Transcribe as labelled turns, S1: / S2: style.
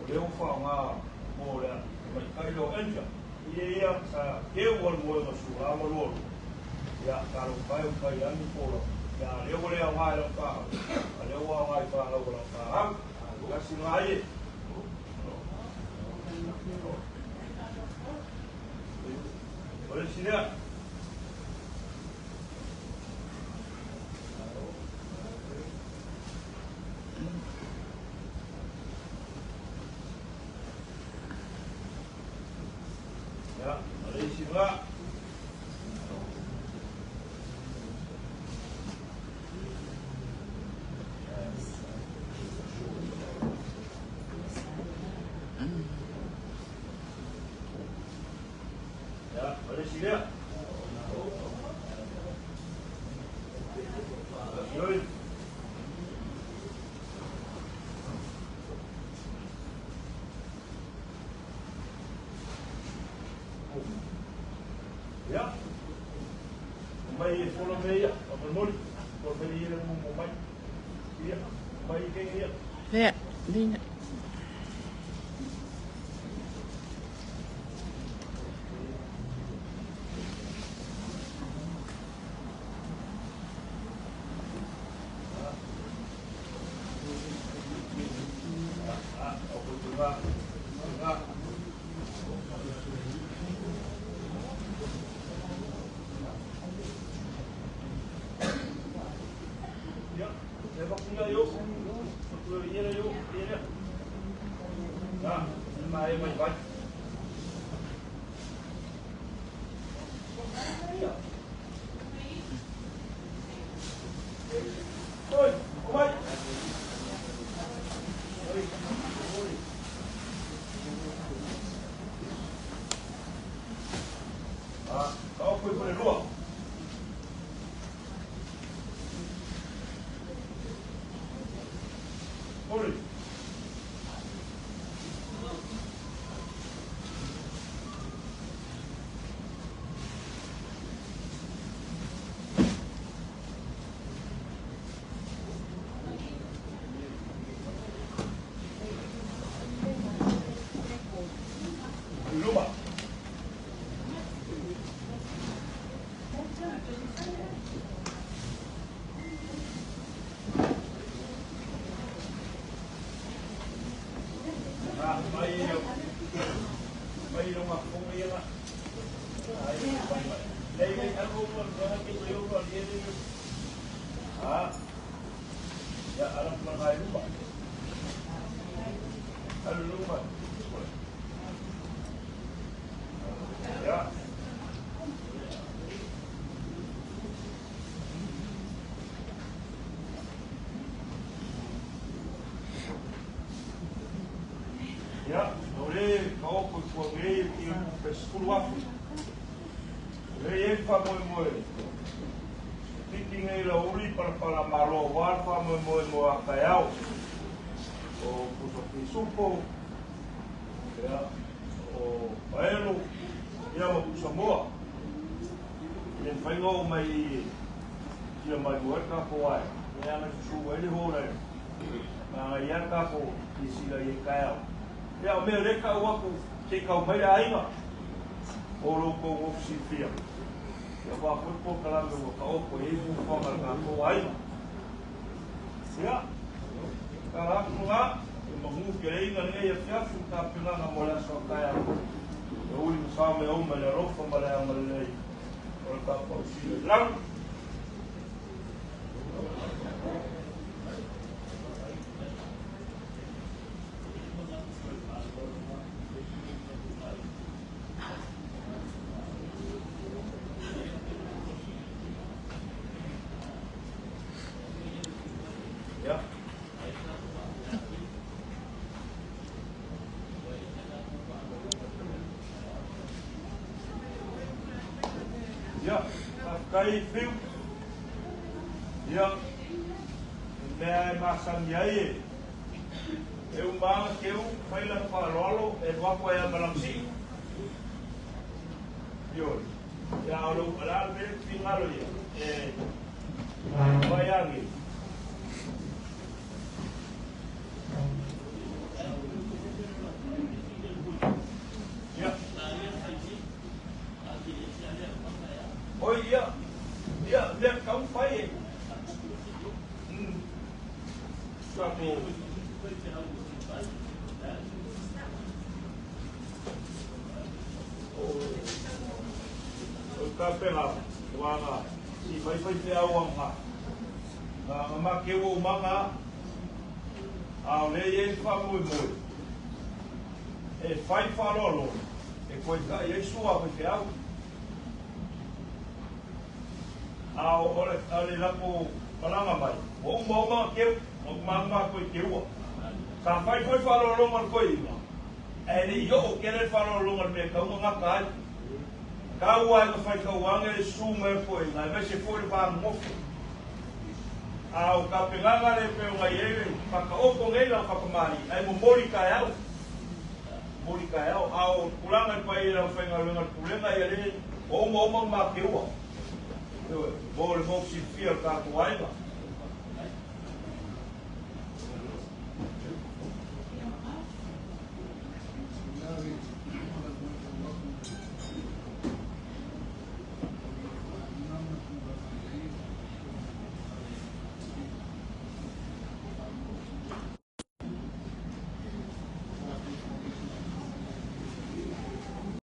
S1: leo whaonga mo rea mai kailo enja ia sa keu wal mo ma su la mo lo ya karo pai pai ani polo ya leo leo wa lo pa leo wa wa pa lo pa ga sinai oleh sini ya, ada isi pula. Ya, ada isi dia. Yoi. Ya, mai follow me ya, apa mul, follow me ya, mau mai, ya, mai ke ya.
S2: Ya, di. Kau foi por lua. Oi. Luma. May lumang kumira. Dahil ako po, bakit kayo po, ha? Ya, alam mo nga yung lupa. Ano lupa? Ya. Ya, oleh kau pun oleh yang bersekolah. Oleh yang famoi moi. Tinggal uri para malo war famoi moi akayau. O puso supo. Ya, o baelo. Ya mau semua. Yang faigo mai dia mai buat kapo ai. Ya na susu ele hore. Na ya kapo isila ye kayau. Ya me reka waku te kau mai ainga o loko o sifia ya wa ko kala no ka o ko e fu ko ka ko ai ya kala ko nga mo mu ke ai nga ne ya fia fu ta pila na mola so ka ya o uli sa me o me la rofa ma la ma le o ka ko si lang ya. Ya, kai fiu. Ya. Me masam yai. Eu mal que eu fui lá para Lolo, eu vou apoiar a balanci. Yo. Ya, o lá ver final ya. Vai ali.
S1: ka pela wanga si vai te awanga na ma ke wo manga a le e fa moi e fai farolo e coi ka e sua pe au a ole ale la ko malanga mai o ma ke o mama ko ke wo ka fai farolo mal ko ina e ni yo ke le farolo mal me ka nga ka ka wa ko fai ka wanga e su me ko ina me se foi ba mo au ka penganga le pe wa ye pa ka o ko ngela pa ka mari ai mo mori ka au kulanga pa ia fa nga kulenga ia le o mo ma ke wa mo le mo si fia ka ko ai